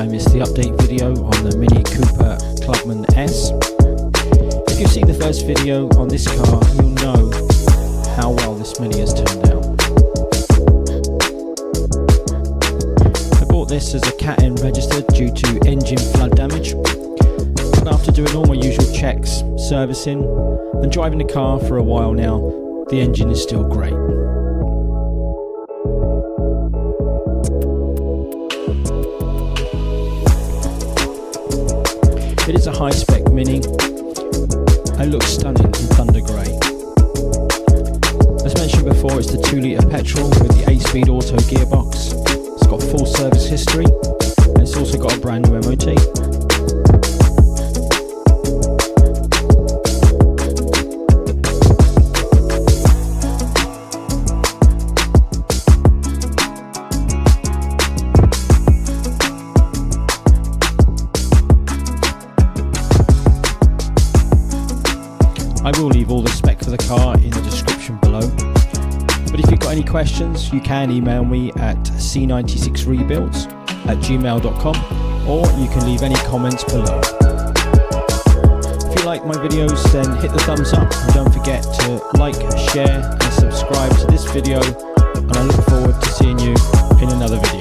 time it's the update video on the Mini Cooper Clubman S. If you've seen the first video on this car, you'll know how well this Mini has turned out. I bought this as a Cat N registered due to engine flood damage, but after doing all my usual checks, servicing and driving the car for a while now, the engine is still great. It is a high-spec Mini. It looks stunning in thunder grey. As mentioned before, it's the 2-litre petrol with the 8-speed auto gearbox. It's got full service history, and it's also got a brand new MOT. I will leave all the spec for the car in the description below. But if you've got any questions, you can email me at c96rebuilds@gmail.com, or you can leave any comments below. If you like my videos, then hit the thumbs up and don't forget to like, share and subscribe to this video, and I look forward to seeing you in another video.